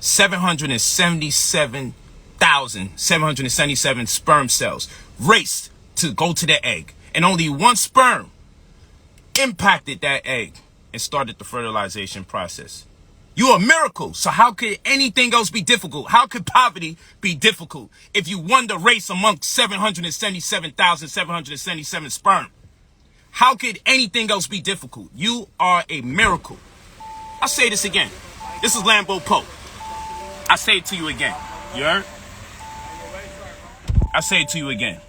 777,777 sperm cells raced to go to the egg. And only one sperm impacted that egg and started the fertilization process. You're a miracle. So how could anything else be difficult? How could poverty be difficult if you won the race amongst 777,777 sperm? How could anything else be difficult? You are a miracle. I'll say this again. This is Lambo Poe. I say it to you again. You heard? I say it to you again.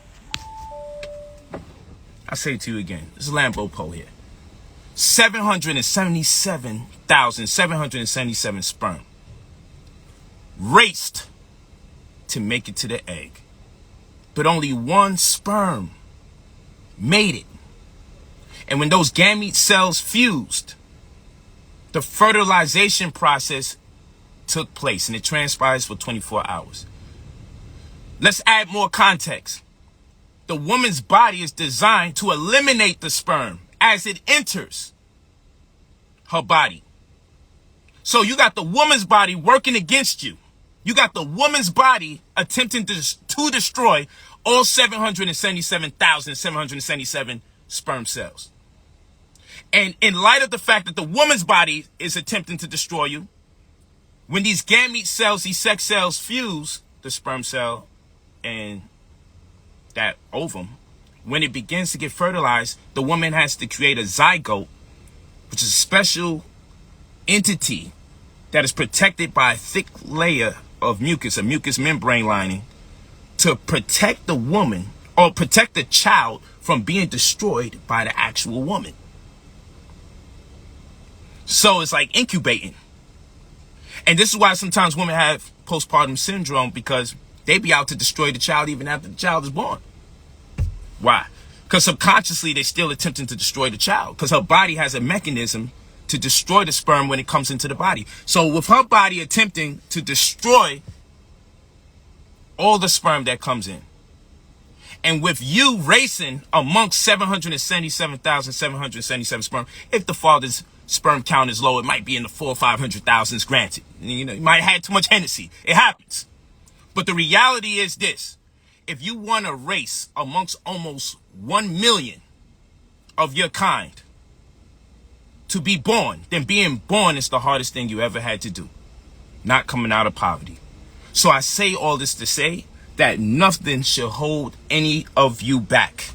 I say it to you again. This is Lambo Poe here. 777,777 sperm raced to make it to the egg. But only one sperm made it. And when those gamete cells fused, the fertilization process took place, and it transpires for 24 hours. Let's add more context. The woman's body is designed to eliminate the sperm as it enters her body. So you got the woman's body working against you. You got the woman's body attempting to destroy all 777,777 sperm cells. And in light of the fact that the woman's body is attempting to destroy you, when these gamete cells, these sex cells fuse, the sperm cell and that ovum, when it begins to get fertilized, the woman has to create a zygote, which is a special entity that is protected by a thick layer of mucus, a mucus membrane lining, to protect the woman or protect the child from being destroyed by the actual woman. So it's like incubating. And this is why sometimes women have postpartum syndrome, because they be out to destroy the child even after the child is born. Why? Because subconsciously they're still attempting to destroy the child, because her body has a mechanism to destroy the sperm when it comes into the body. So with her body attempting to destroy all the sperm that comes in, and with you racing amongst 777,777 sperm, if the father's sperm count is low, it might be in the 400,000 or 500,000, granted. You know, you might have had too much Hennessy. It happens. But the reality is this: if you won a race amongst almost 1 million of your kind to be born, then being born is the hardest thing you ever had to do, not coming out of poverty. So I say all this to say that nothing should hold any of you back.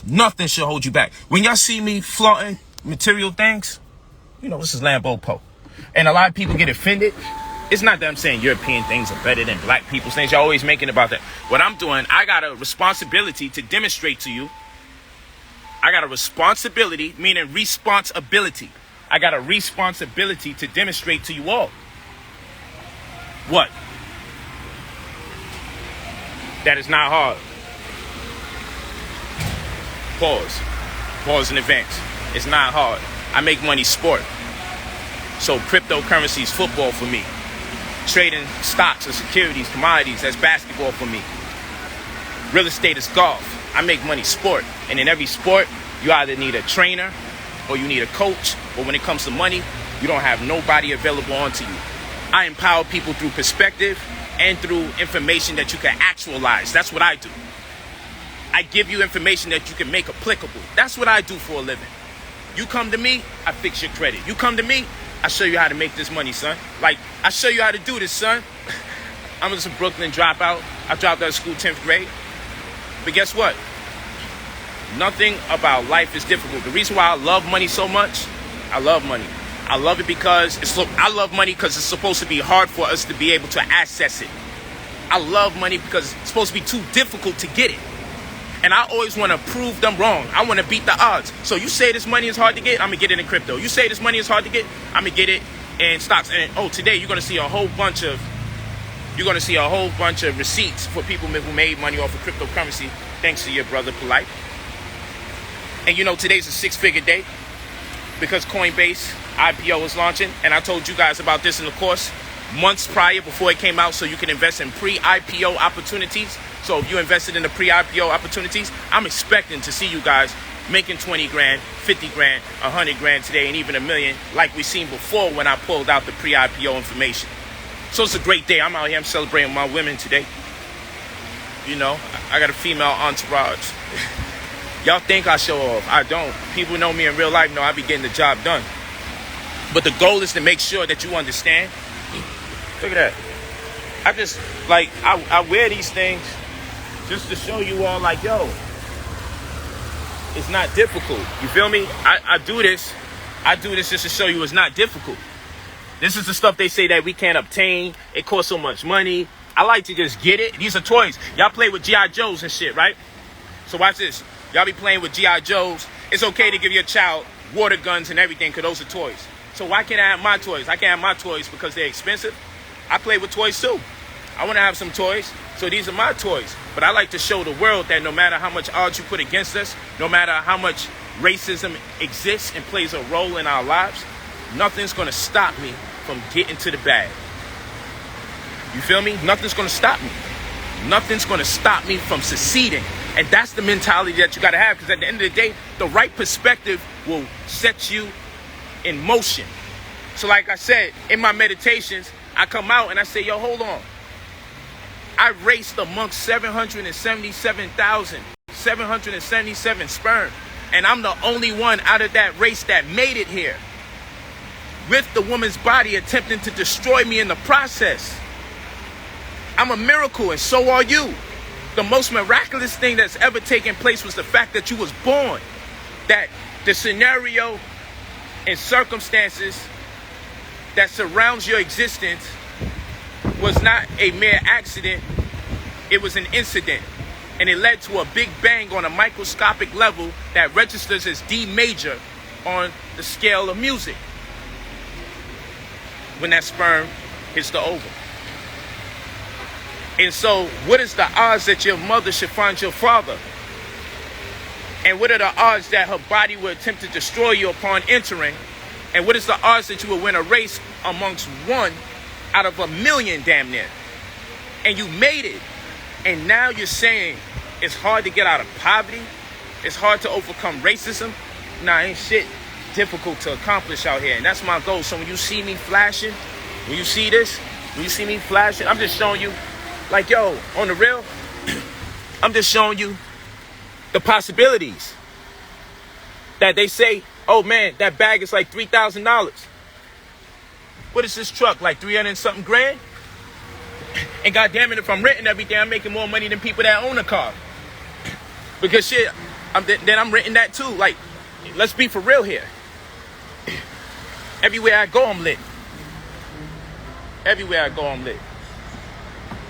Nothing should hold you back. When y'all see me flaunting material things, you know, this is Lambo Poe. And a lot of people get offended. It's not that I'm saying European things are better than black people's things. You're always making about that. What I'm doing, I got a responsibility to demonstrate to you. I got a responsibility, meaning responsibility. I got a responsibility to demonstrate to you all. What? That is not hard. Pause in advance. It's not hard. I make money sport. So cryptocurrency is football for me. Trading stocks or securities, commodities, that's basketball for me. Real estate is golf. I make money sport. And in every sport, you either need a trainer or you need a coach. But when it comes to money, you don't have nobody available onto you. I empower people through perspective and through information that you can actualize. That's what I do. I give you information that you can make applicable. That's what I do for a living. You come to me, I fix your credit. You come to me, I show you how to make this money, son. Like, I show you how to do this, son. I'm just a Brooklyn dropout. I dropped out of school 10th grade. But guess what? Nothing about life is difficult. The reason why I love money so much, I love money. I love it because I love money because it's supposed to be hard for us to be able to access it. I love money because it's supposed to be too difficult to get it. And I always want to prove them wrong. I want to beat the odds. So you say this money is hard to get, I'm going to get it in crypto. You say this money is hard to get, I'm going to get it in stocks. And today you're going to see a whole bunch of receipts for people who made money off of cryptocurrency, thanks to your brother Polight. And you know, today's a 6-figure day because Coinbase IPO is launching. And I told you guys about this in the course months prior before it came out, so you can invest in pre-IPO opportunities. So if you invested in the pre-IPO opportunities, I'm expecting to see you guys making 20 grand, 50 grand, 100 grand today, and even $1 million, like we seen before when I pulled out the pre-IPO information. So it's a great day. I'm out here, I'm celebrating my women today. You know, I got a female entourage. Y'all think I show off. I don't. People know me in real life, know I be getting the job done. But the goal is to make sure that you understand. Look at that. I just, like, I wear these things just to show you all, like, yo, it's not difficult. You feel me? I do this just to show you it's not difficult. This is the stuff they say that we can't obtain. It costs so much money. I like to just get it. These are toys. Y'all play with G.I. Joes and shit, right? So watch this. Y'all be playing with G.I. Joes. It's okay to give your child water guns and everything because those are toys. So why can't I have my toys? I can't have my toys because they're expensive. I play with toys too. I want to have some toys. So these are my toys. But I like to show the world that no matter how much odds you put against us, no matter how much racism exists and plays a role in our lives, nothing's going to stop me from getting to the bag. You feel me? Nothing's going to stop me. Nothing's going to stop me from succeeding. And that's the mentality that you got to have, because at the end of the day, the right perspective will set you in motion. So like I said, in my meditations, I come out and I say, yo, hold on. I raced amongst 777,777 sperm. And I'm the only one out of that race that made it here, with the woman's body attempting to destroy me in the process. I'm a miracle, and so are you. The most miraculous thing that's ever taken place was the fact that you was born. That the scenario and circumstances that surrounds your existence was not a mere accident. It was an incident. And it led to a big bang on a microscopic level that registers as D major on the scale of music when that sperm hits the ovum. And so, what is the odds that your mother should find your father? And what are the odds that her body will attempt to destroy you upon entering? And what is the odds that you will win a race amongst 1 out of 1,000,000 damn near? And you made it. And now you're saying it's hard to get out of poverty? It's hard to overcome racism? Nah, ain't shit difficult to accomplish out here. And that's my goal. So when you see me flashing, when you see this, when you see me flashing, I'm just showing you, like, yo, on the real, I'm just showing you the possibilities. That they say, oh man, that bag is like $3,000. What is this truck, like 300 and something grand? And goddamn it, if I'm renting everything, I'm making more money than people that own a car. Because shit, then I'm renting that too. Like, let's be for real here. Everywhere I go, I'm lit. Everywhere I go, I'm lit.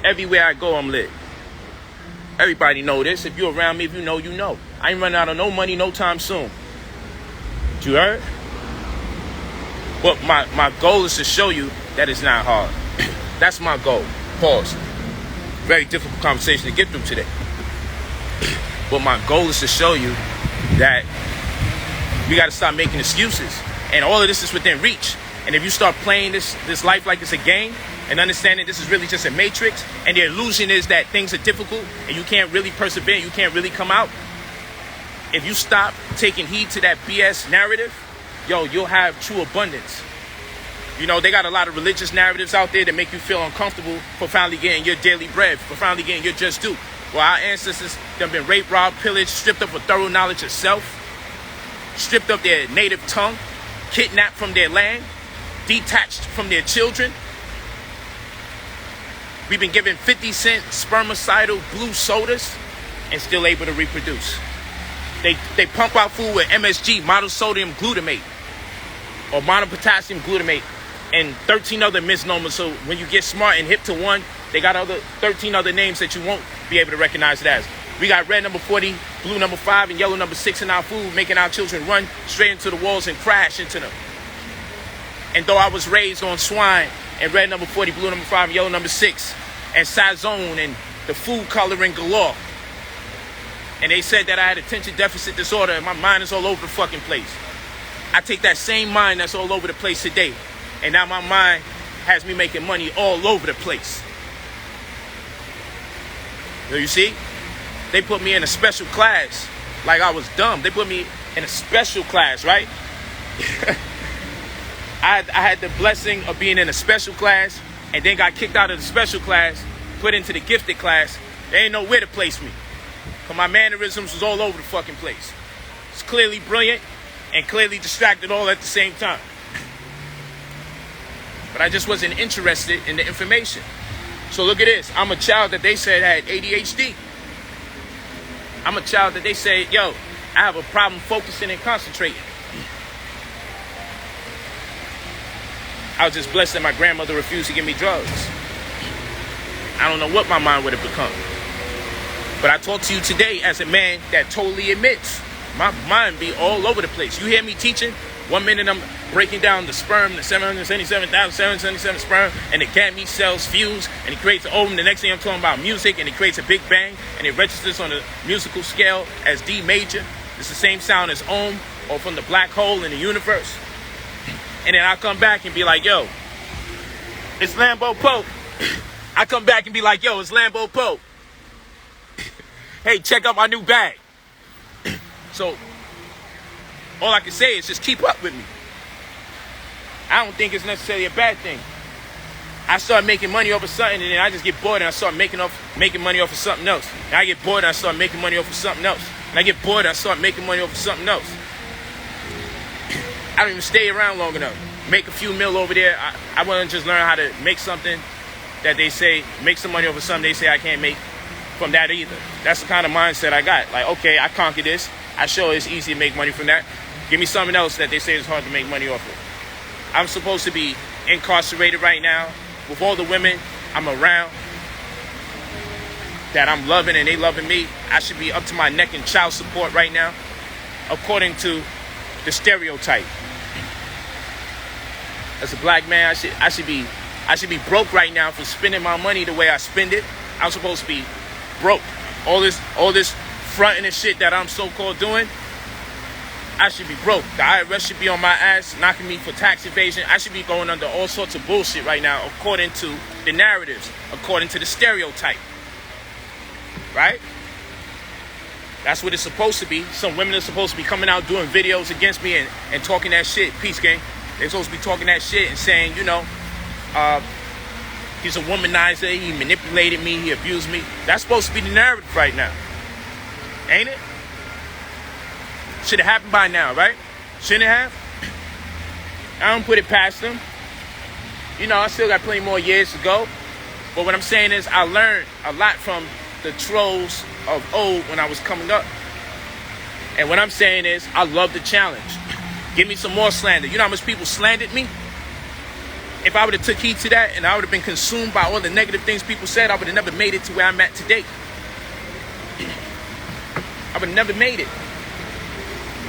Everywhere I go, I'm lit. Everybody know this. If you're around me, if you know, you know. I ain't running out of no money no time soon. You heard? But my goal is to show you that it's not hard. That's my goal. Pause. Very difficult conversation to get through today. But my goal is to show you that you got to stop making excuses. And all of this is within reach. And if you start playing this life like it's a game, and understanding this is really just a matrix, and the illusion is that things are difficult and you can't really persevere, you can't really come out. If you stop taking heed to that BS narrative, yo, you'll have true abundance. You know, they got a lot of religious narratives out there that make you feel uncomfortable for finally getting your daily bread, for finally getting your just due. Well, our ancestors, they've been raped, robbed, pillaged, stripped of a thorough knowledge of self, stripped of their native tongue, kidnapped from their land, detached from their children. We've been given 50-cent spermicidal blue sodas and still able to reproduce. They pump out food with MSG, monosodium glutamate, or monopotassium glutamate, and 13 other misnomers. So when you get smart and hip to one, they got 13 other names that you won't be able to recognize it as. We got red number 40, blue number 5, and yellow number 6 in our food, making our children run straight into the walls and crash into them. And though I was raised on swine and red number 40, blue number 5, and yellow number 6, and Sazone and the food coloring galore, and they said that I had attention deficit disorder and my mind is all over the fucking place. I take that same mind that's all over the place today, and now my mind has me making money all over the place. So you see, they put me in a special class like I was dumb. They put me in a special class, right? I had the blessing of being in a special class and then got kicked out of the special class, put into the gifted class. They ain't know where to place me. Because my mannerisms was all over the fucking place. It's clearly brilliant and clearly distracted all at the same time. But I just wasn't interested in the information. So look at this. I'm a child that they said had ADHD. I'm a child that they say, yo, I have a problem focusing and concentrating. I was just blessed that my grandmother refused to give me drugs. I don't know what my mind would have become. But I talk to you today as a man that totally admits my mind be all over the place. You hear me teaching? 1 minute I'm breaking down the sperm, the 777,777 sperm, and the gamete cells fuse, and it creates an ovum. The next thing I'm talking about music, and it creates a big bang, and it registers on the musical scale as D major. It's the same sound as Ohm, or from the black hole in the universe. And then I come back and be like, yo, it's Lambo Pope. I come back and be like, yo, it's Lambo Pope. Hey, check out my new bag. So all I can say is just keep up with me. I don't think it's necessarily a bad thing. I start making money off of something, and then I just get bored, and I start making money off of something else. And I get bored, and I start making money off of something else. And I get bored, and I start making money off of something else. I don't even stay around long enough. Make a few mil over there. I want to just learn how to make something that they say, make some money over something they say I can't make from that either. That's the kind of mindset I got. Like, okay, I conquered this. I show it's easy to make money from that. Give me something else that they say is hard to make money off of. I'm supposed to be incarcerated right now with all the women I'm around that I'm loving and they loving me. I should be up to my neck in child support right now, according to the stereotype. As a black man, I should be broke right now for spending my money the way I spend it. I'm supposed to be broke. All this fronting and shit that I'm so-called doing, I should be broke. The IRS should be on my ass, knocking me for tax evasion. I should be going under all sorts of bullshit right now, according to the narratives, according to the stereotype. Right? That's what it's supposed to be. Some women are supposed to be coming out doing videos against me and talking that shit. Peace, gang. They're supposed to be talking that shit and saying, you know, he's a womanizer, he manipulated me, he abused me. That's supposed to be the narrative right now. Ain't it? Should have happened by now, right? Shouldn't it have? I don't put it past them. You know, I still got plenty more years to go. But what I'm saying is I learned a lot from the trolls of old when I was coming up. And what I'm saying is I love the challenge. Give me some more slander. You know how much people slandered me? If I would have took heed to that and I would have been consumed by all the negative things people said, I would have never made it to where I'm at today. I would have never made it.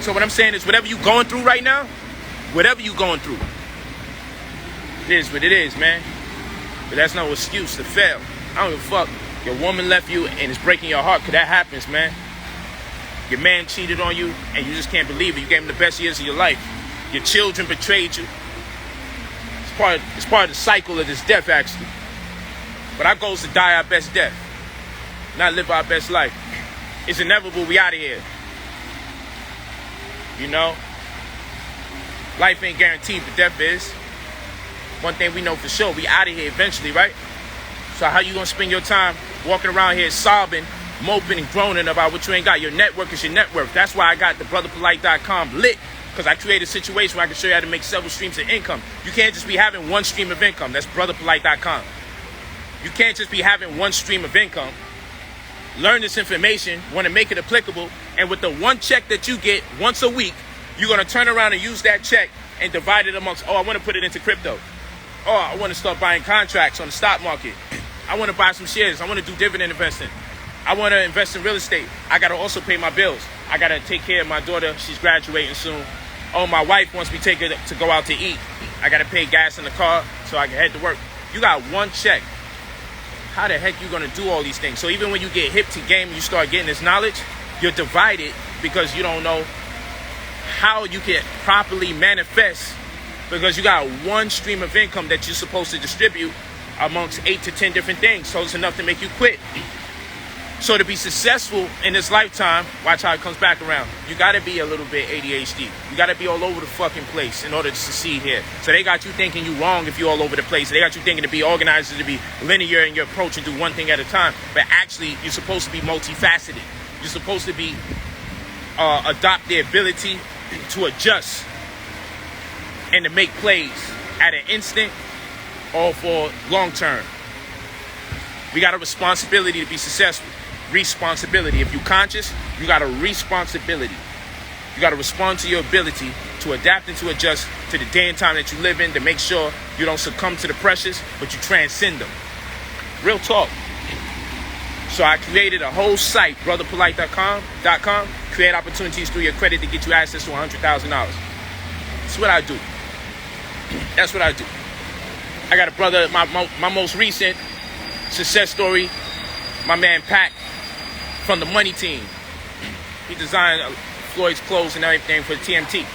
So what I'm saying is whatever you're going through right now, whatever you're going through, it is what it is, man. But that's no excuse to fail. I don't give a fuck. Your woman left you and it's breaking your heart, because that happens, man. Your man cheated on you and you just can't believe it. You gave him the best years of your life. Your children betrayed you. It's part of the cycle of this death, actually. But our goal is to die our best death, not live our best life. It's inevitable. We out of here. You know? Life ain't guaranteed, but death is. One thing we know for sure, we out of here eventually, right? So how you gonna spend your time walking around here sobbing, moping and groaning about what you ain't got? Your network is your net worth. That's why I got the brotherpolight.com lit, because I created a situation where I can show you how to make several streams of income. You can't just be having one stream of income. That's brotherpolight.com. You can't just be having one stream of income. Learn this information, want to make it applicable, and with the one check that you get once a week, you're going to turn around and use that check and divide it amongst, oh, I want to put it into crypto. Oh, I want to start buying contracts on the stock market. I want to buy some shares. I want to do dividend investing. I want to invest in real estate. I got to also pay my bills. I got to take care of my daughter. She's graduating soon. Oh, my wife wants me to take her to go out to eat. I got to pay gas in the car so I can head to work. You got one check. How the heck you going to do all these things? So even when you get hip to game and you start getting this knowledge, you're divided because you don't know how you can properly manifest, because you got one stream of income that you're supposed to distribute amongst 8 to 10 different things. So it's enough to make you quit. So to be successful in this lifetime, watch how it comes back around. You got to be a little bit ADHD. You got to be all over the fucking place in order to succeed here. So they got you thinking you wrong if you're all over the place. They got you thinking to be organized, to be linear in your approach and do one thing at a time. But actually, you're supposed to be multifaceted. You're supposed to be adopt the ability to adjust and to make plays at an instant or for long term. We got a responsibility to be successful. Responsibility. If you're conscious, you got a responsibility. You got to respond to your ability to adapt and to adjust to the day and time that you live in, to make sure you don't succumb to the pressures, but you transcend them. Real talk. So I created a whole site, brotherpolight.com, create opportunities through your credit to get you access to $100,000. That's what I do. That's what I do. I got a brother, my most recent success story, my man Pat from the Money Team. He designed Floyd's clothes and everything for the TMT.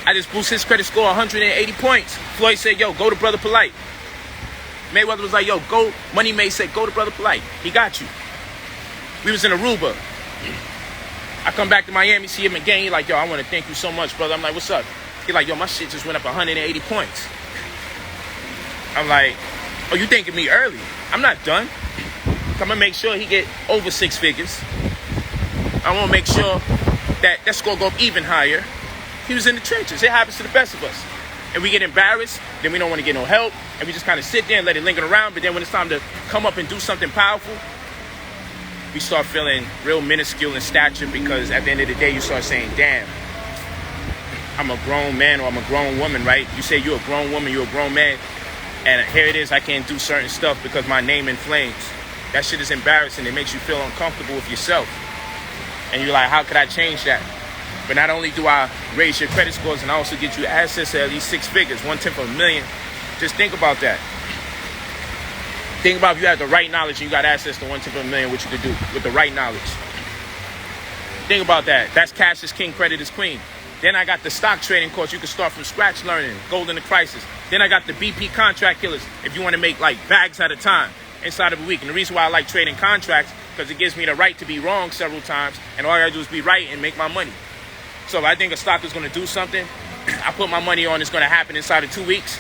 I just boosted his credit score 180 points. Floyd said, yo, go to Brother Polight. Mayweather was like, yo, go. Money May said, go to Brother Polight. He got you. We was in Aruba. I come back to Miami, see him again. He like, yo, I want to thank you so much, brother. I'm like, what's up? He like, yo, my shit just went up 180 points. I'm like, oh, you thanking me early? I'm not done. I'm going to make sure he get over 6 figures. I want to make sure that score go up even higher. He was in the trenches. It happens to the best of us. And we get embarrassed, then we don't want to get no help, and we just kind of sit there and let it linger around. But then when it's time to come up and do something powerful, we start feeling real minuscule in stature, because at the end of the day, you start saying, damn, I'm a grown man or I'm a grown woman, right? You say you're a grown woman, you're a grown man, and here it is, I can't do certain stuff because my name in flames. That shit is embarrassing. It makes you feel uncomfortable with yourself. And you're like, how could I change that? But not only do I raise your credit scores, and I also get you access to at least 6 figures, 1/10 of a million. Just think about that. Think about if you have the right knowledge and you got access to 1/10 of a million, what you could do with the right knowledge. Think about that. That's cash is king, credit is queen. Then I got the stock trading course. You can start from scratch learning, gold in the crisis. Then I got the BP contract killers if you want to make like bags at a time inside of a week. And the reason why I like trading contracts, because it gives me the right to be wrong several times, and all I gotta do is be right and make my money. So if I think a stock is going to do something, I put my money on it's going to happen inside of 2 weeks.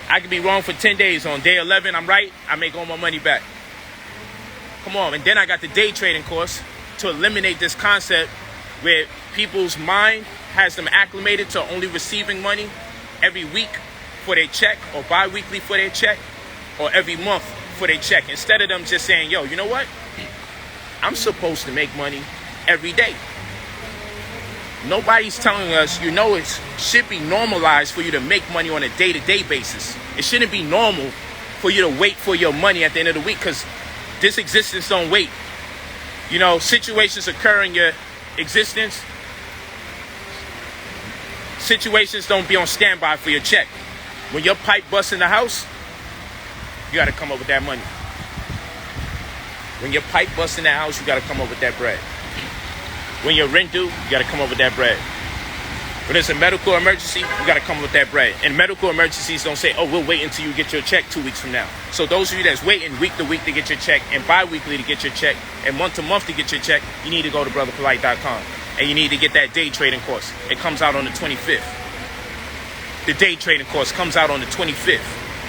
I could be wrong for 10 days. On day 11, I'm right. I make all my money back. Come on. And then I got the day trading course to eliminate this concept where people's mind has them acclimated to only receiving money every week for their check, or bi-weekly for their check, or every month for their check. Instead of them just saying, yo, you know what? I'm supposed to make money every day. Nobody's telling us, you know, it should be normalized for you to make money on a day-to-day basis. It shouldn't be normal for you to wait for your money at the end of the week, because this existence don't wait. You know, situations occur in your existence. Situations don't be on standby for your check. When your pipe busts in the house, you got to come up with that money. When your pipe busts in the house, you got to come up with that bread. When your rent due, you got to come up with that bread. When it's a medical emergency, you got to come up with that bread. And medical emergencies don't say, oh, we'll wait until you get your check 2 weeks from now. So those of you that's waiting week to week to get your check, and bi-weekly to get your check, and month to month to get your check, you need to go to brotherpolight.com. And you need to get that day trading course. It comes out on the 25th. The day trading course comes out on the 25th.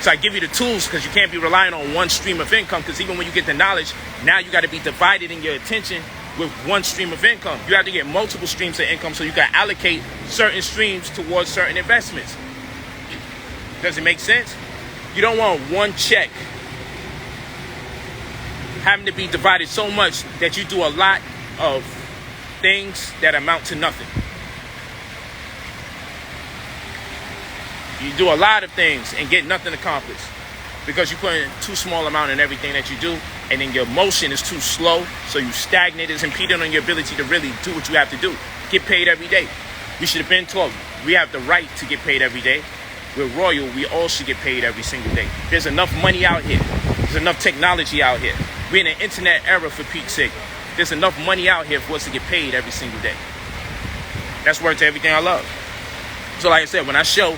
So I give you the tools, because you can't be relying on one stream of income, because even when you get the knowledge, now you got to be divided in your attention with one stream of income. You have to get multiple streams of income so you can allocate certain streams towards certain investments. Does it make sense? You don't want one check having to be divided so much that you do a lot of things that amount to nothing. You do a lot of things and get nothing accomplished because you put in too small amount in everything that you do, and then your motion is too slow, so you stagnate. It's impeding on your ability to really do what you have to do. Get paid every day. We should have been taught we have the right to get paid every day. We're royal. We all should get paid every single day. There's enough money out here. There's enough technology out here. We're in an internet era, for Pete's sake. There's enough money out here for us to get paid every single day. That's worth to everything I love. So like I said, when I show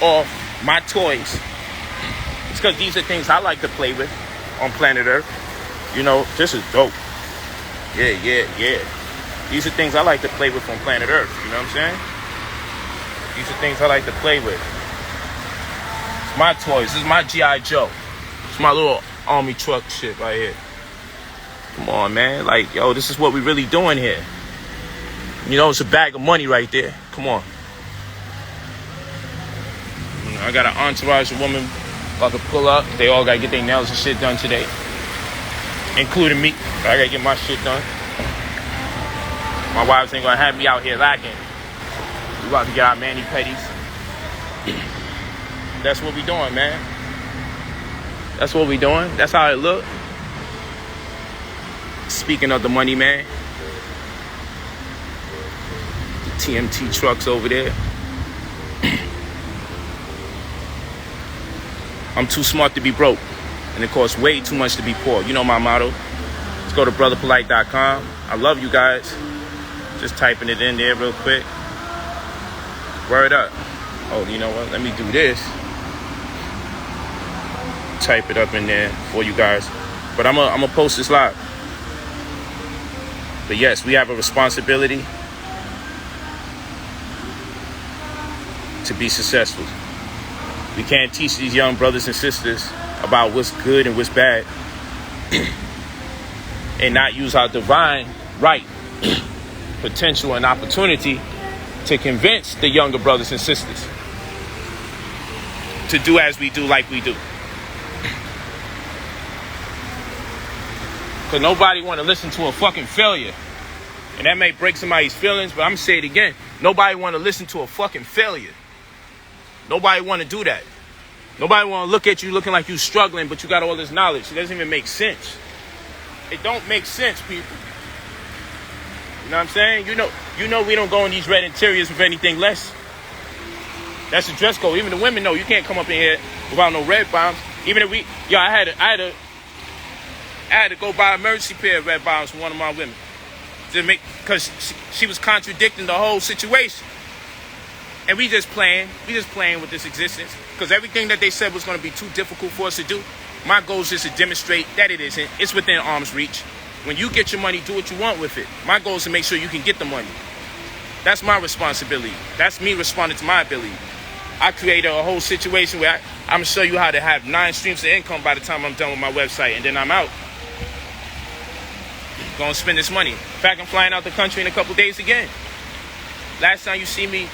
off my toys, it's because these are things I like to play with on planet Earth. You know, this is dope. Yeah. These are things I like to play with on planet Earth. You know what I'm saying? These are things I like to play with. It's my toys. This is my G.I. Joe. It's my little army truck shit right here. Come on, man. Like, yo, this is what we really doing here. You know, it's a bag of money right there. Come on. I got an entourage of women about to pull up. They all got to get their nails and shit done today. Including me. I got to get my shit done. My wives ain't going to have me out here lacking. We about to get our mani-pedis. That's what we doing, man. That's what we doing. That's how it look. Speaking of the money, man. The TMT trucks over there. I'm too smart to be broke. And it costs way too much to be poor. You know my motto. Let's go to brotherpolight.com. I love you guys. Just typing it in there real quick. Word up. Oh, you know what? Let me do this. Type it up in there for you guys. But I'm gonna post this live. But yes, we have a responsibility to be successful. We can't teach these young brothers and sisters about what's good and what's bad and not use our divine right, potential, and opportunity to convince the younger brothers and sisters to do as we do, like we do. Because nobody want to listen to a fucking failure. And that may break somebody's feelings, but I'm going to say it again. Nobody want to listen to a fucking failure. Nobody want to do that. Nobody want to look at you looking like you struggling, but you got all this knowledge. It doesn't even make sense. It don't make sense, people. You know what I'm saying? You know we don't go in these red interiors with anything less. That's the dress code. Even the women know you can't come up in here without no red bombs. Even if I had to go buy an emergency pair of red bombs for one of my women. Because she was contradicting the whole situation. And we just playing with this existence. Because everything that they said was going to be too difficult for us to do, my goal is just to demonstrate that it isn't. It's within arm's reach. When you get your money, do what you want with it. My goal is to make sure you can get the money. That's my responsibility. That's me responding to my ability. I created a whole situation where I'm going to show you how to have 9 streams of income by the time I'm done with my website. And then I'm out. Going to spend this money. In fact, I'm flying out the country in a couple days again. Last time you see me,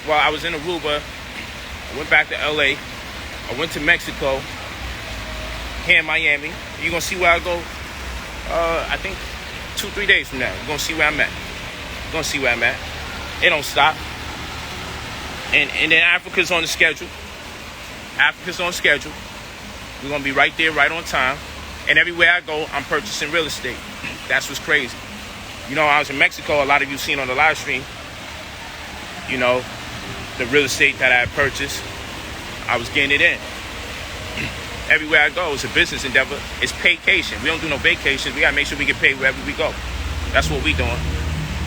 well, I was in Aruba. I went back to LA. I went to Mexico. Here in Miami. You're going to see where I go, I think 2-3 days from now. You're going to see where I'm at. You're going to see where I'm at. It don't stop. And then Africa's on the schedule. Africa's on schedule. We're going to be right there, right on time. And everywhere I go, I'm purchasing real estate. That's what's crazy. You know, I was in Mexico. A lot of you seen on the live stream. You know, the real estate that I had purchased, I was getting it in. Everywhere I go, it's a business endeavor. It's paycation. We don't do no vacations. We got to make sure we get paid wherever we go. That's what we doing.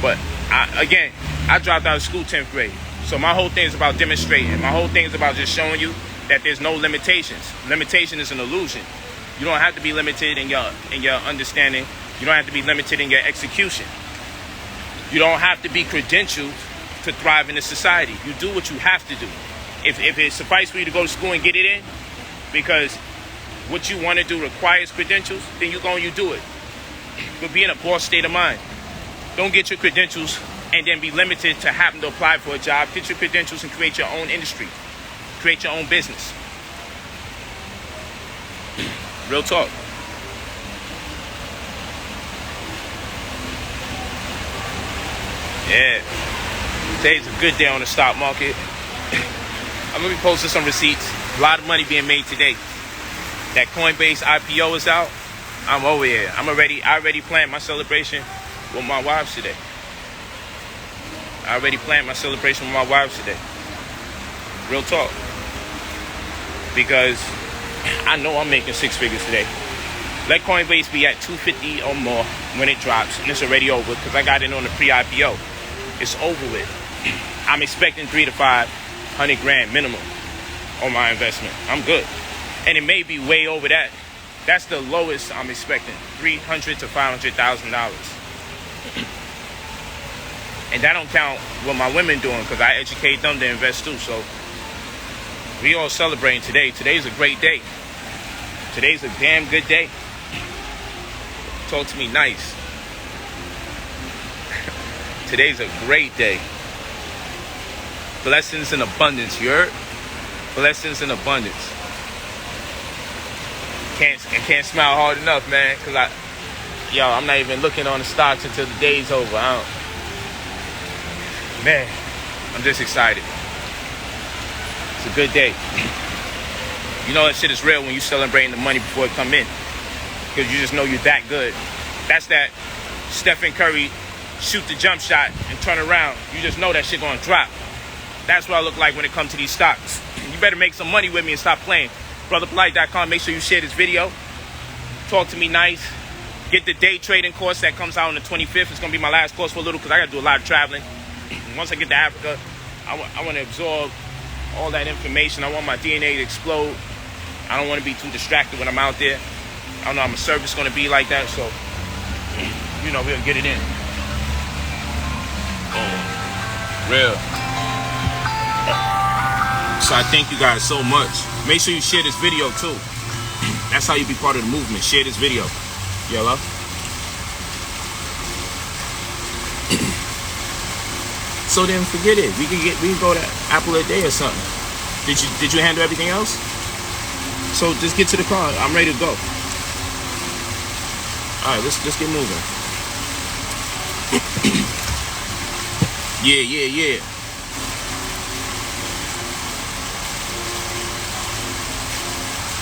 But, I dropped out of school 10th grade. So my whole thing is about demonstrating. My whole thing is about just showing you that there's no limitations. Limitation is an illusion. You don't have to be limited in your understanding. You don't have to be limited in your execution. You don't have to be credentialed to thrive in this society. You do what you have to do. If it suffices for you to go to school and get it in, because what you want to do requires credentials, then you go and you do it. But be in a boss state of mind. Don't get your credentials and then be limited to having to apply for a job. Get your credentials and create your own industry. Create your own business. Real talk. Yeah. Today's a good day on the stock market. I'm going to be posting some receipts. A lot of money being made today. That Coinbase IPO is out. I'm over here. I already planned my celebration with my wives today. Real talk. Because I know I'm making 6 figures today. Let Coinbase be at 250 or more when it drops. And it's already over because I got in on the pre-IPO. It's over with. I'm expecting 300 to 500 grand minimum on my investment. I'm good. And it may be way over that That's the lowest I'm expecting, $300,000 to $500,000. And that don't count what my women doing, because I educate them to invest too. So we all celebrating today. Today's a great day. Today's a damn good day. Talk to me nice. Today's a great day. Blessings in abundance, you heard? Blessings in abundance. I can't smile hard enough, man, because I'm not even looking on the stocks until the day's over. Man, I'm just excited. It's a good day. You know that shit is real when you celebrating the money before it come in, because you just know you're that good. That's that Stephen Curry shoot the jump shot and turn around. You just know that shit gonna drop. That's what I look like when it comes to these stocks. You better make some money with me and stop playing. BrotherPolight.com. Make sure you share this video. Talk to me nice. Get the day trading course that comes out on the 25th. It's gonna be my last course for a little, because I gotta do a lot of traveling. Once I get to Africa, I want to absorb all that information. I want my DNA to explode. I don't want to be too distracted when I'm out there. I don't know how my service going to be like that, so, we'll get it in. Real. So I thank you guys so much. Make sure you share this video, too. That's how you be part of the movement. Share this video. Yellow. So then forget it. We can go to Apple a day or something. Did you handle everything else? So just get to the car. I'm ready to go. All right, let's get moving. Yeah.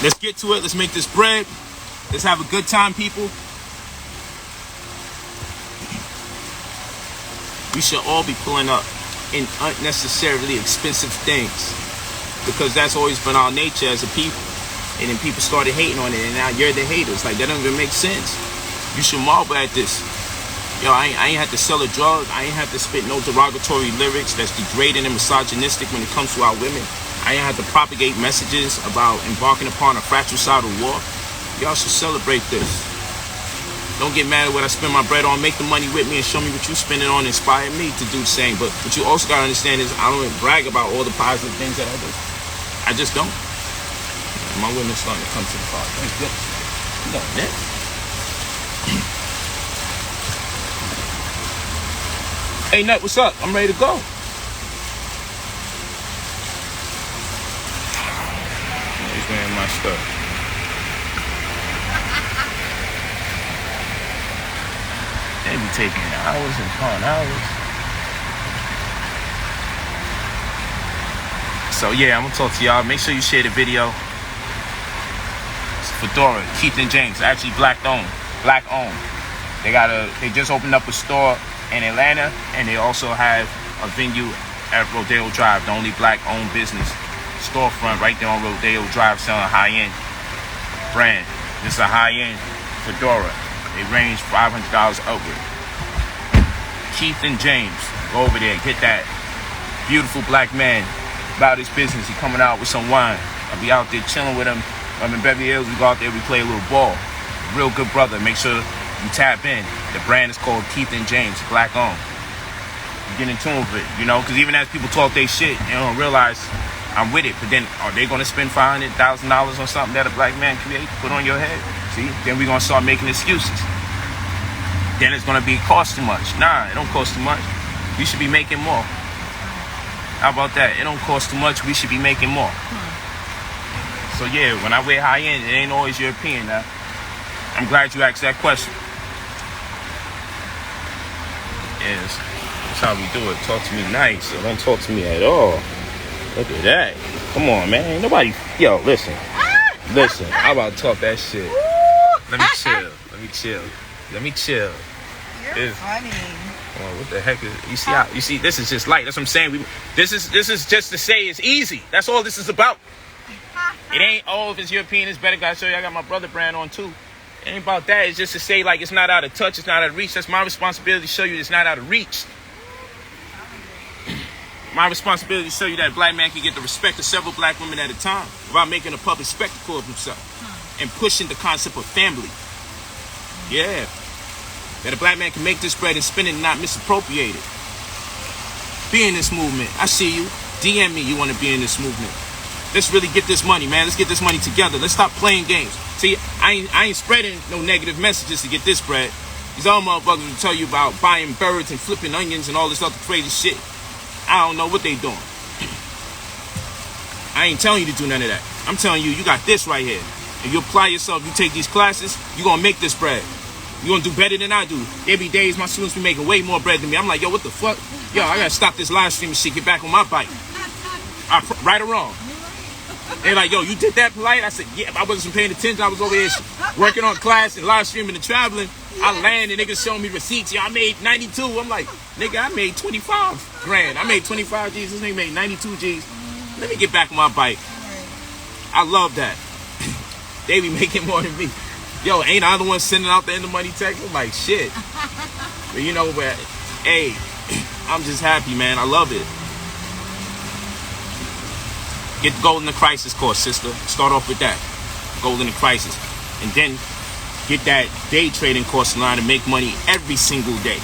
Let's get to it. Let's make this bread. Let's have a good time, people. We should all be pulling up in unnecessarily expensive things, because that's always been our nature as a people. And then people started hating on it, and now you're the haters. Like, that doesn't even make sense. You should marvel at this. Yo, I ain't have to sell a drug. I ain't have to spit no derogatory lyrics that's degrading and misogynistic when it comes to our women. I ain't have to propagate messages about embarking upon a fratricidal war. Y'all should celebrate this. Don't get mad at what I spend my bread on. Make the money with me and show me what you spending on. Inspire me to do the same. But what you also got to understand is I don't brag about all the positive things that I do. I just don't. My women's starting to come to the car. Thank you. You got that? Hey, Nut, what's up? I'm ready to go. He's wearing my stuff. They be taking hours upon hours. So yeah, I'm gonna talk to y'all. Make sure you share the video. It's Fedora, Keith and James, actually black owned. They just opened up a store in Atlanta, and they also have a venue at Rodeo Drive, the only black owned business storefront right there on Rodeo Drive, selling high-end brand. This is a high-end Fedora. They range $500 upward. Keith and James, go over there, get that beautiful black man about his business. He coming out with some wine. I'll be out there chilling with him. I'm in Beverly Hills. We go out there, we play a little ball. Real good brother. Make sure you tap in. The brand is called Keith and James, black owned. You get in tune with it, because even as people talk their shit, they don't realize I'm with it. But then, are they going to spend $500,000 on something that a black man create, put on your head? See, then we're going to start making excuses. Then it's going to be cost too much. Nah, it don't cost too much. We should be making more. How about that? It don't cost too much. We should be making more. So yeah, when I wear high end, it ain't always European now. I'm glad you asked that question. Yes, that's how we do it. Talk to me nice, or don't talk to me at all. Look at that. Come on, man. Ain't nobody. Yo, listen. I'm about to talk that shit. Let me chill. You're funny. Oh, what the heck is it? You see, this is just light. That's what I'm saying. This is just to say it's easy. That's all this is about. It ain't, if it's European, it's better. Gotta show you I got my brother brand on too. It ain't about that. It's just to say, like, it's not out of touch, it's not out of reach. That's my responsibility to show you it's not out of reach. My responsibility to show you that a black man can get the respect of several black women at a time without making a public spectacle of himself. and pushing the concept of family. Yeah. That a black man can make this bread and spend it and not misappropriate it. Be in this movement. I see you. DM me, you want to be in this movement. Let's really get this money, man. Let's get this money together. Let's stop playing games. See, I ain't spreading no negative messages to get this bread. These other motherfuckers will tell you about buying birds and flipping onions and all this other crazy shit. I don't know what they doing. I ain't telling you to do none of that. I'm telling you, you got this right here. If you apply yourself, you take these classes, you're going to make this bread. You're going to do better than I do. There be days my students be making way more bread than me. I'm like, yo, what the fuck? Yo, I got to stop this live streaming shit, get back on my bike. Right or wrong? They're like, yo, you did that, Polight? I said, yeah, I wasn't paying attention. I was over here working on class and live streaming and traveling. I land and niggas showing me receipts. Yo, I made 92. I'm like, nigga, I made 25 grand. I made 25 G's. This nigga made 92 G's. Let me get back on my bike. I love that. They be making more than me. Yo, ain't I the one sending out the end of money text? I'm like, shit. But you know what? Hey, I'm just happy, man. I love it. Get the Gold in the Crisis course, sister. Start off with that. Gold in the Crisis. And then get that day trading course in line to make money every single day.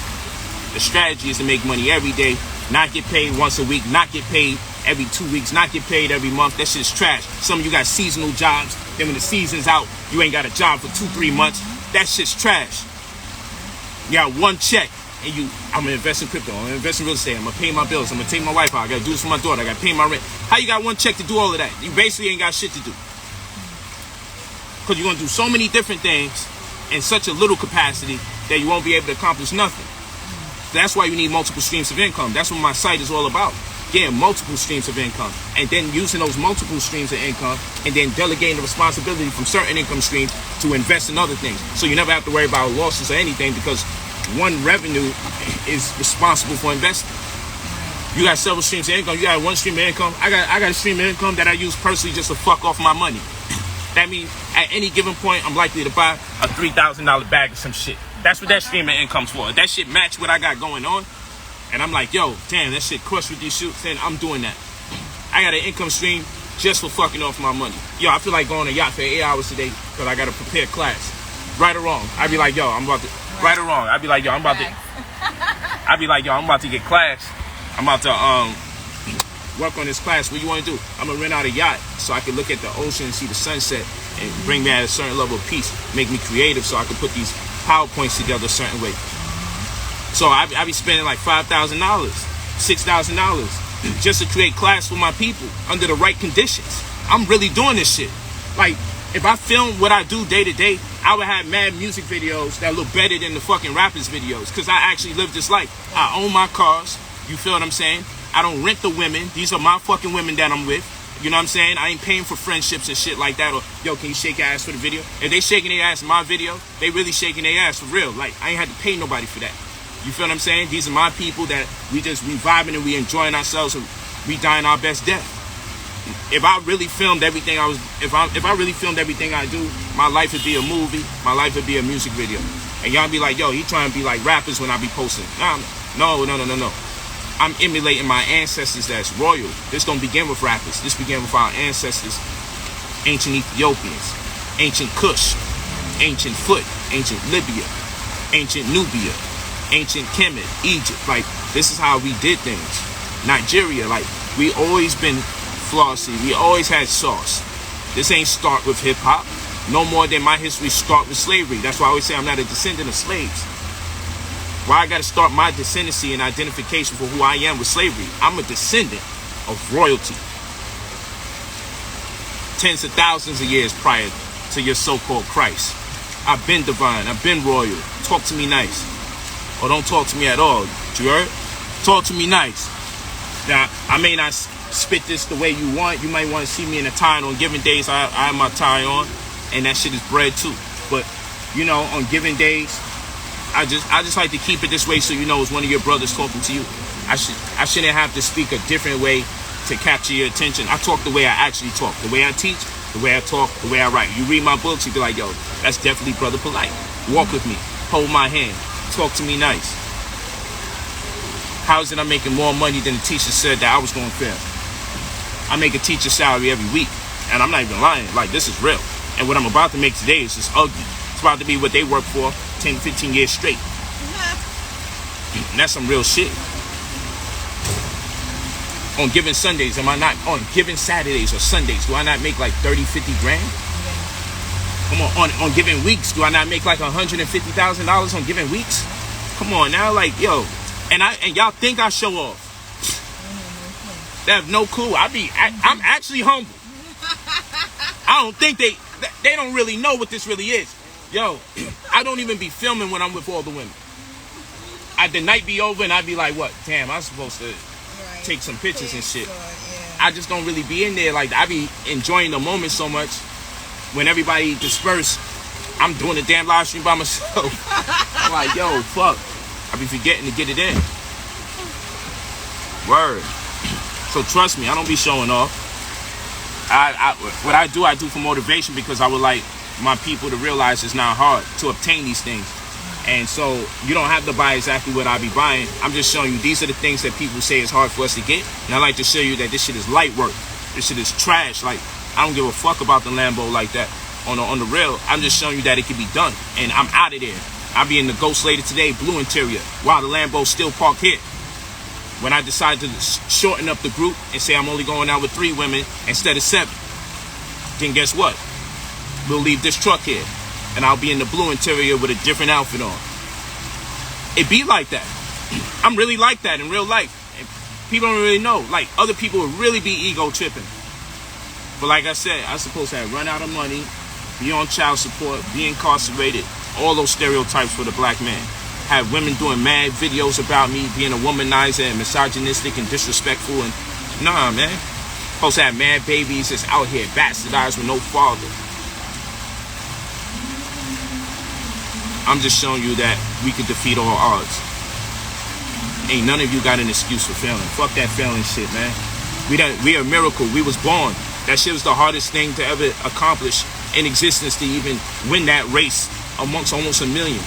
The strategy is to make money every day, not get paid once a week, not get paid every 2 weeks, not get paid every month. That shit's trash. Some of you got seasonal jobs. Then when the season's out, you ain't got a job for 2-3 months. That shit's trash. You got one check. And I'm going to invest in crypto. I'm going to invest in real estate. I'm going to pay my bills. I'm going to take my wife out. I got to do this for my daughter. I got to pay my rent. How you got one check to do all of that? You basically ain't got shit to do. Because you're going to do so many different things in such a little capacity that you won't be able to accomplish nothing. That's why you need multiple streams of income. That's what my site is all about. Getting multiple streams of income. And then using those multiple streams of income and then delegating the responsibility from certain income streams to invest in other things. So you never have to worry about losses or anything because one revenue is responsible for investing. You got several streams of income. You got one stream of income. I got a stream of income that I use personally just to fuck off my money. That means at any given point, I'm likely to buy a $3,000 bag of some shit. That's what that stream of income's for. If that shit match what I got going on, and I'm like, yo, damn, that shit crushed with these shoots, then I'm doing that. I got an income stream just for fucking off my money. Yo, I feel like going on a yacht for 8 hours today because I got to prepare class. Right or wrong? I'd be like, yo, I'm about to... Right or wrong? I'd be like, yo, I'm about to get class. I'm about to work on this class. What you want to do? I'm going to rent out a yacht so I can look at the ocean and see the sunset and bring me at a certain level of peace. Make me creative so I can put these PowerPoints together a certain way. So I be spending like $5,000, $6,000 just to create class for my people under the right conditions. I'm really doing this shit. Like, if I film what I do day to day, I would have mad music videos that look better than the fucking rappers videos because I actually live this life. I own my cars. You feel what I'm saying? I don't rent the women. These are my fucking women that I'm with. You know what I'm saying? I ain't paying for friendships and shit like that. Or, yo, can you shake your ass for the video? If they shaking their ass in my video, they really shaking their ass for real. Like, I ain't had to pay nobody for that. You feel what I'm saying? These are my people that we vibing and we enjoying ourselves and we dying our best death. If I really filmed everything if I really filmed everything I do, my life would be a movie. My life would be a music video. And y'all be like, yo, he trying to be like rappers when I be posting. No. I'm emulating my ancestors that's royal. This don't begin with rappers. This began with our ancestors, ancient Ethiopians, ancient Kush, ancient Foot, ancient Libya, ancient Nubia, ancient Kemet, Egypt. Like, this is how we did things. Nigeria, like, we always been flossy. We always had sauce. This ain't start with hip-hop. No more than my history start with slavery. That's why I always say I'm not a descendant of slaves. Why I got to start my descendancy and identification for who I am with slavery? I'm a descendant of royalty. Tens of thousands of years prior to your so-called Christ. I've been divine. I've been royal. Talk to me nice. Or don't talk to me at all. You heard? Talk to me nice. Now, I may not spit this the way you want. You might want to see me in a tie on given days. I have my tie on, and that shit is bread too. But you know, on given days, I just like to keep it this way so you know it's one of your brothers talking to you. I shouldn't have to speak a different way to capture your attention. I talk the way I actually talk, the way I teach, the way I talk, the way I write. You read my books, you be like, yo, that's definitely Brother Polight. Walk with me, hold my hand, talk to me nice. How is it I'm making more money than the teacher said that I was going to fail? I make a teacher salary every week, and I'm not even lying. Like, this is real. And what I'm about to make today is just ugly. It's about to be what they work for 10, 15 years straight. And that's some real shit. On given Sundays, am I not, on given Saturdays or Sundays, do I not make like 30, 50 grand? Come on given weeks, do I not make like $150,000 on given weeks? Come on now, like, yo. And y'all think I show off. They have no clue. I'm actually humble. I don't think they don't really know what this really is. Yo, I don't even be filming when I'm with all the women. The night be over and I'd be like, what? Damn, I'm supposed to take some pictures and shit. I just don't really be in there. Like, I be enjoying the moment so much. When everybody disperse, I'm doing a damn live stream by myself. I'm like, yo, fuck. I be forgetting to get it in. Word. So trust me, I don't be showing off. What I do for motivation, because I would like my people to realize it's not hard to obtain these things. And so you don't have to buy exactly what I be buying. I'm just showing you these are the things that people say is hard for us to get. And I like to show you that this shit is light work. This shit is trash. Like, I don't give a fuck about the Lambo like that on the real. I'm just showing you that it can be done. And I'm out of there. I'll be in the Ghost later today, blue interior, while the Lambo's still parked here. When I decide to shorten up the group and say I'm only going out with 3 women instead of 7, then guess what? We'll leave this truck here. And I'll be in the blue interior with a different outfit on. It be like that. I'm really like that in real life. And people don't really know. Like, other people would really be ego tripping. But like I said, I'm supposed to have run out of money, be on child support, be incarcerated, all those stereotypes for the black man. Have women doing mad videos about me being a womanizer and misogynistic and disrespectful. And nah, man. Supposed to have mad babies that's out here bastardized with no father. I'm just showing you that we can defeat all odds. Ain't none of you got an excuse for failing. Fuck that failing shit, man. We are a miracle. We was born. That shit was the hardest thing to ever accomplish in existence, to even win that race amongst almost 1 million.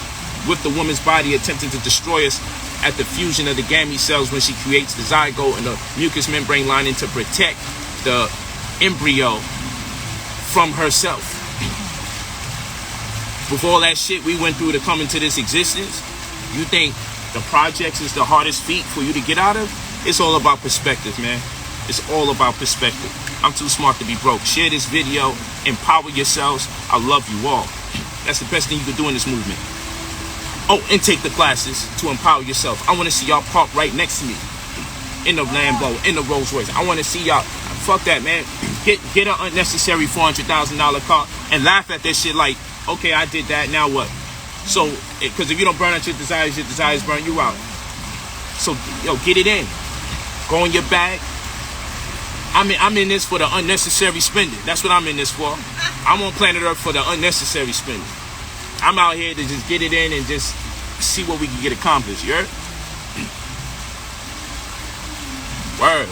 With the woman's body attempting to destroy us at the fusion of the gamete cells when she creates the zygote and the mucous membrane lining to protect the embryo from herself. With all that shit we went through to come into this existence, you think the projects is the hardest feat for you to get out of? It's all about perspective, man. It's all about perspective. I'm too smart to be broke. Share this video. Empower yourselves. I love you all. That's the best thing you can do in this movement. Oh, and take the classes to empower yourself. I want to see y'all park right next to me. In the Lambo, in the Rolls Royce. I want to see y'all. Fuck that, man. Get an unnecessary $400,000 car and laugh at this shit like, okay, I did that, now what? So, because if you don't burn out your desires burn you out. So, yo, get it in. Go in your bag. I'm in this for the unnecessary spending. That's what I'm in this for. I'm on planet Earth for the unnecessary spending. I'm out here to just get it in and just see what we can get accomplished, you heard? Word.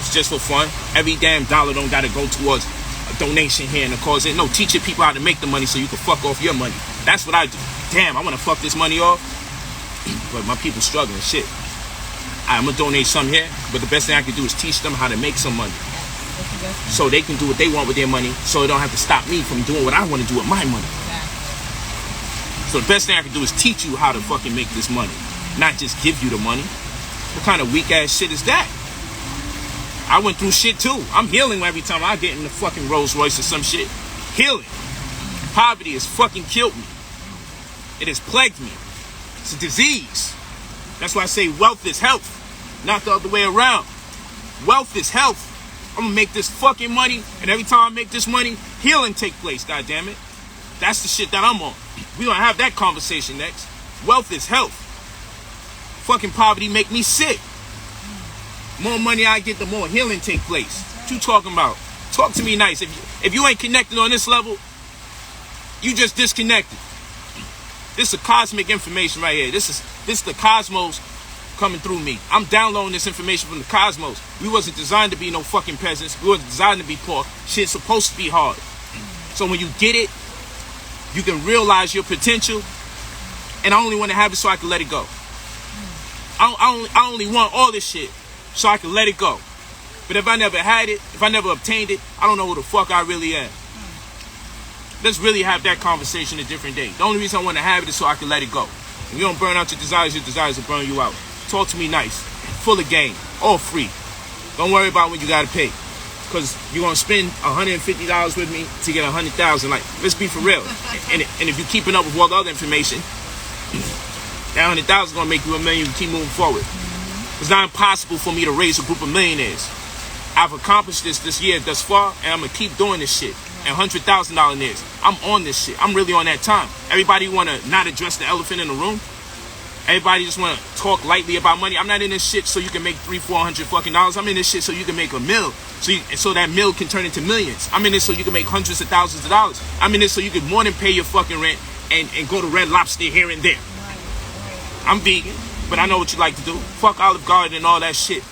It's just for fun. Every damn dollar don't gotta go towards a donation here and a cause. No, teach your people how to make the money so you can fuck off your money. That's what I do. Damn, I wanna fuck this money off. But my people struggling, shit. I'm gonna donate some here, but the best thing I can do is teach them how to make some money. So they can do what they want with their money, so it don't have to stop me from doing what I want to do with my money. So the best thing I can do is teach you how to fucking make this money, not just give you the money. What kind of weak ass shit is that? I went through shit too. I'm healing every time I get in the fucking Rolls Royce or some shit. Healing. Poverty has fucking killed me. It has plagued me. It's a disease. That's why I say wealth is health, not the other way around. Wealth is health. I'm gonna make this fucking money, and every time I make this money, healing take place, goddammit. That's the shit that I'm on. We gonna have that conversation next. Wealth is health. Fucking poverty make me sick. More money I get, the more healing take place. What you talking about? Talk to me nice. If you ain't connected on this level, you just disconnected. This is cosmic information right here. This is the cosmos coming through me. I'm downloading this information from the cosmos. We wasn't designed to be no fucking peasants. We wasn't designed to be poor. Shit's supposed to be hard. So when you get it, you can realize your potential. And I only want to have it so I can let it go. I only want all this shit so I can let it go. But if I never had it, if I never obtained it, I don't know who the fuck I really am. Let's really have that conversation a different day. The only reason I want to have it is so I can let it go. If you don't burn out your desires will burn you out. Talk to me nice. Full of game. All free. Don't worry about when you got to pay. Because you're going to spend $150 with me to get $100,000. Like, let's be for real. And if you're keeping up with all the other information, that $100,000 is going to make you $1 million and keep moving forward. It's not impossible for me to raise a group of millionaires. I've accomplished this year thus far, and I'm going to keep doing this shit. And $100,000 millionaires. I'm on this shit. I'm really on that time. Everybody want to not address the elephant in the room. Everybody just want to talk lightly about money. I'm not in this shit so you can make $300-400 fucking dollars. I'm in this shit so you can make a mill. So that mill can turn into millions. I'm in this so you can make hundreds of thousands of dollars. I'm in this so you can more than pay your fucking rent and go to Red Lobster here and there. I'm vegan, but I know what you like to do. Fuck Olive Garden and all that shit.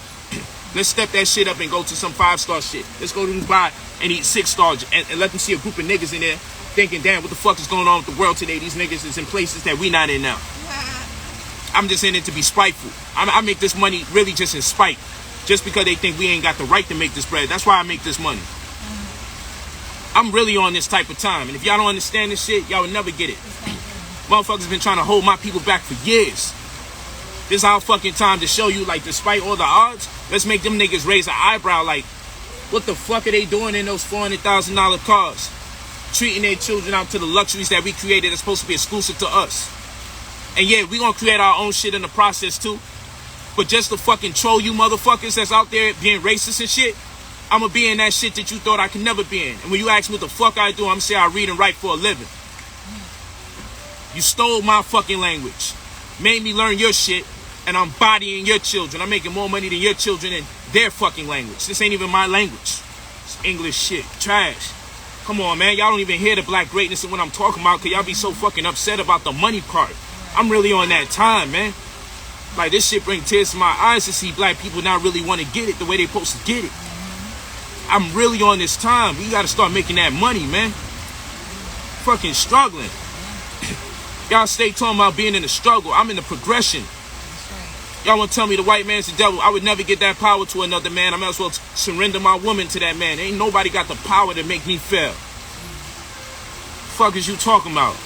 Let's step that shit up and go to some 5-star shit. Let's go to Dubai and eat 6-star and let them see a group of niggas in there thinking, damn, what the fuck is going on with the world today? These niggas is in places that we not in now. I'm just in it to be spiteful. I make this money really just in spite. Just because they think we ain't got the right to make this bread. That's why I make this money. I'm really on this type of time. And if y'all don't understand this shit, y'all will never get it. Motherfuckers been trying to hold my people back for years. This is our fucking time to show you, like, despite all the odds, let's make them niggas raise an eyebrow like, what the fuck are they doing in those $400,000 cars? Treating their children out to the luxuries that we created that's supposed to be exclusive to us. And yeah, we gonna create our own shit in the process too. But just to fucking troll you motherfuckers that's out there being racist and shit, I'ma be in that shit that you thought I could never be in. And when you ask me what the fuck I do, I'ma say I read and write for a living. You stole my fucking language. Made me learn your shit, and I'm bodying your children. I'm making more money than your children in their fucking language. This ain't even my language. It's English shit. Trash. Come on, man. Y'all don't even hear the black greatness in what I'm talking about because y'all be so fucking upset about the money part. I'm really on that time, man. Like, this shit bring tears to my eyes to see black people not really want to get it the way they supposed to get it. I'm really on this time. We got to start making that money, man. Fucking struggling. Y'all stay talking about being in the struggle. I'm in the progression. Y'all want to tell me the white man's the devil? I would never get that power to another man. I might as well surrender my woman to that man. Ain't nobody got the power to make me fail. Fuck is you talking about?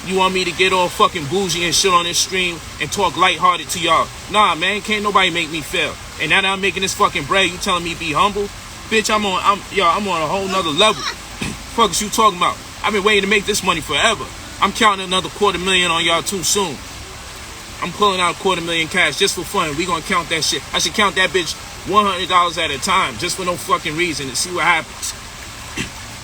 You want me to get all fucking bougie and shit on this stream and talk lighthearted to y'all? Nah, man, can't nobody make me fail. And now that I'm making this fucking bread, you telling me be humble? Bitch, I'm on a whole nother level. Fuck is you talking about? I've been waiting to make this money forever. I'm counting another $250,000 on y'all too soon. I'm pulling out $250,000 cash just for fun. We gonna count that shit. I should count that bitch $100 at a time just for no fucking reason and see what happens.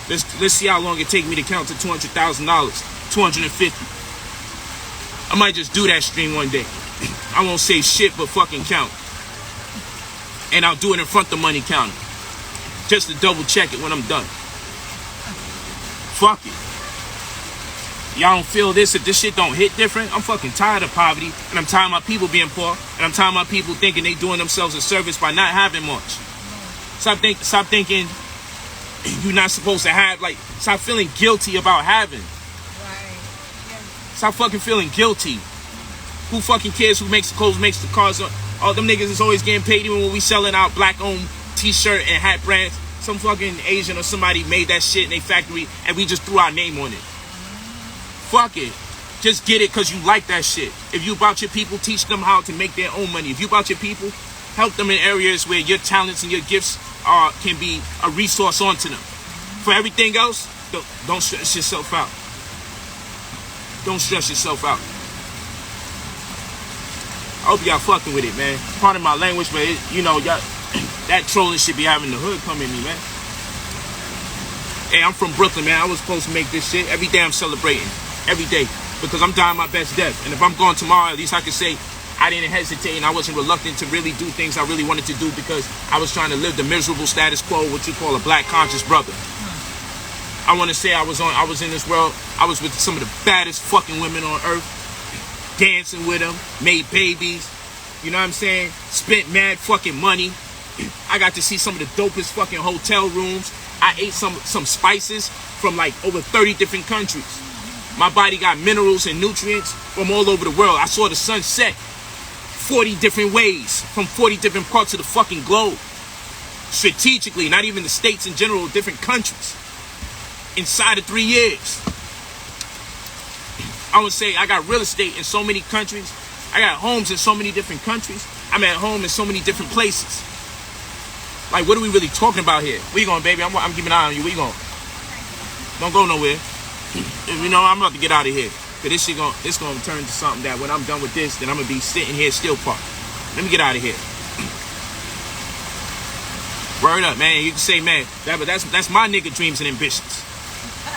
Let's see how long it take me to count to $200,000. $250,000. I might just do that stream one day. I won't say shit but fucking count. And I'll do it in front of the money counter. Just to double check it when I'm done. Fuck it. Y'all don't feel this if this shit don't hit different? I'm fucking tired of poverty. And I'm tired of my people being poor. And I'm tired of my people thinking they doing themselves a service by not having much. Stop thinking you're not supposed to have, like, stop feeling guilty about having. Stop fucking feeling guilty. Who fucking cares who makes the clothes, makes the cars? All them niggas is always getting paid even when we selling out black-owned t-shirt and hat brands. Some fucking Asian or somebody made that shit in a factory and we just threw our name on it. Fuck it. Just get it because you like that shit. If you about your people, teach them how to make their own money. If you about your people, help them in areas where your talents and your gifts can be a resource onto them. For everything else, don't stress yourself out. Don't stress yourself out. I hope y'all fucking with it, man. Pardon my language, but y'all, that trolling should be having the hood come at me, man. Hey, I'm from Brooklyn, man. I was supposed to make this shit. Every day I'm celebrating. Every day. Because I'm dying my best death. And if I'm gone tomorrow, at least I can say I didn't hesitate and I wasn't reluctant to really do things I really wanted to do because I was trying to live the miserable status quo, what you call a black conscious brother. I want to say I was in this world. I was with some of the baddest fucking women on earth. Dancing with them. Made babies. You know what I'm saying? Spent mad fucking money. I got to see some of the dopest fucking hotel rooms. I ate some spices from like over 30 different countries. My body got minerals and nutrients from all over the world. I saw the sun set 40 different ways from 40 different parts of the fucking globe. Strategically, not even the states in general, different countries. inside of 3 years. I would say I got real estate in so many countries. I got homes in so many different countries. I'm at home in so many different places. Like, what are we really talking about here? Where you going, baby? I'm keeping an eye on you. Where you going? Don't go nowhere. You know, I'm about to get out of here. Cause this shit gonna turn to something that when I'm done with this, then I'm gonna be sitting here still parked. Let me get out of here. Word up, man. You can say, man, that's my nigga dreams and ambitions.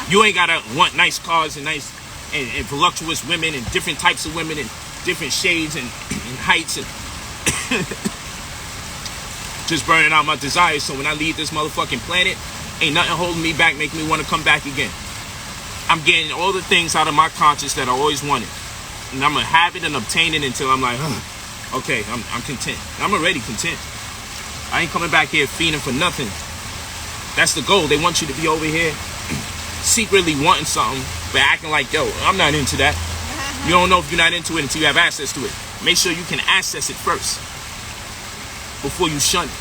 You ain't gotta want nice cars and nice and voluptuous women and different types of women and different shades and heights and just burning out my desires. So when I leave this motherfucking planet, ain't nothing holding me back, making me want to come back again. I'm getting all the things out of my conscience that I always wanted. And I'm going to have it and obtain it until I'm like, okay, I'm content. I'm already content. I ain't coming back here fiending for nothing. That's the goal. They want you to be over here secretly wanting something, but acting like, yo, I'm not into that. You don't know if you're not into it until you have access to it. Make sure you can access it first before you shun it.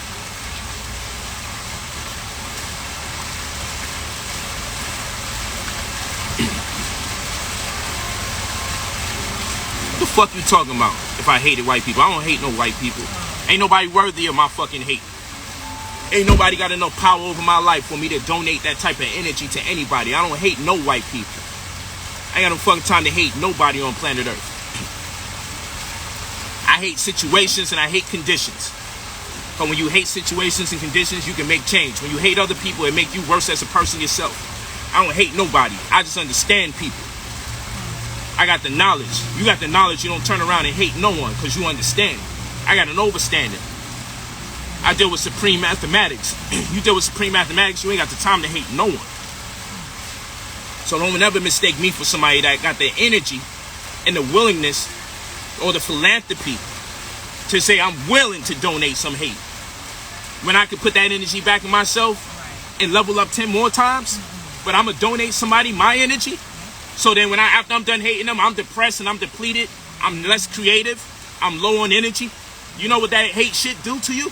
What the fuck you talking about if I hated white people? I don't hate no white people. Ain't nobody worthy of my fucking hate. Ain't nobody got enough power over my life for me to donate that type of energy to anybody. I don't hate no white people. I ain't got no fucking time to hate nobody on planet Earth. I hate situations and I hate conditions. But when you hate situations and conditions, you can make change. When you hate other people, it make you worse as a person yourself. I don't hate nobody. I just understand people. I got the knowledge. You got the knowledge. You don't turn around and hate no one because you understand. I got an overstanding. I deal with supreme mathematics. You deal with supreme mathematics, you ain't got the time to hate no one. So don't ever mistake me for somebody that got the energy and the willingness or the philanthropy to say I'm willing to donate some hate. When I could put that energy back in myself and level up 10 more times, but I'm going to donate somebody my energy. So then when after I'm done hating them, I'm depressed and I'm depleted. I'm less creative. I'm low on energy. You know what that hate shit do to you?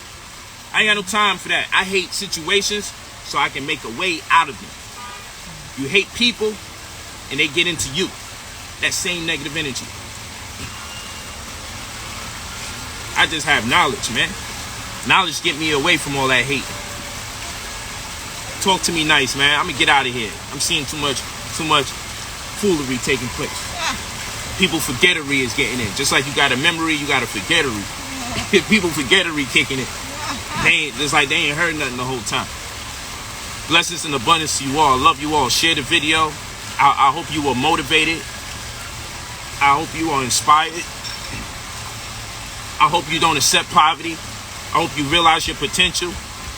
I ain't got no time for that. I hate situations so I can make a way out of them. You hate people and they get into you. That same negative energy. I just have knowledge, man. Knowledge get me away from all that hate. Talk to me nice, man. I'm gonna get out of here. I'm seeing too much foolery taking place. People forgettery is getting in. Just like you got a memory, you got a forgettery. People forgettery kicking in. It's like they ain't heard nothing the whole time. Blessings and abundance to you all. I love you all. Share the video. I hope you are motivated. I hope you are inspired. I hope you don't accept poverty. I hope you realize your potential.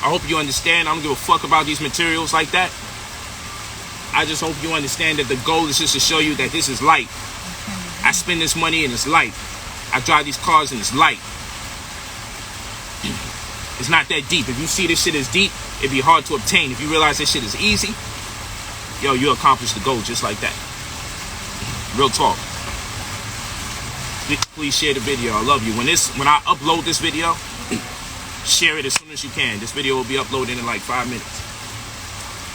I hope you understand I don't give a fuck about these materials like that. I just hope you understand that the goal is just to show you that this is light. I spend this money and it's light. I drive these cars and it's light. It's not that deep. If you see this shit as deep, it'd be hard to obtain. If you realize this shit is easy, yo, you accomplish the goal just like that. Real talk. Please share the video. I love you. When I upload this video, share it as soon as you can. This video will be uploaded in like 5 minutes.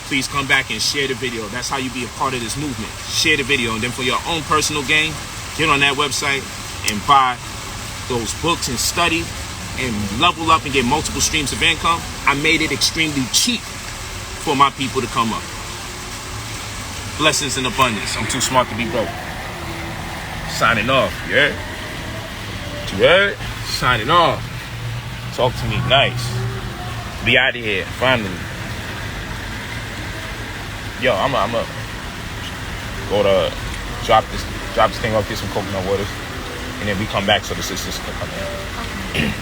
Please come back and share the video. That's how you be a part of this movement. Share the video. And then for your own personal gain, get on that website and buy those books and study and level up and get multiple streams of income. I made it extremely cheap for my people to come up. Blessings and abundance. I'm too smart to be broke. Signing off, yeah? You heard? Signing off. Talk to me nice. Be out of here, finally. Yo, I'm up. Go to drop this thing off, get some coconut waters, and then we come back so the sisters can come in.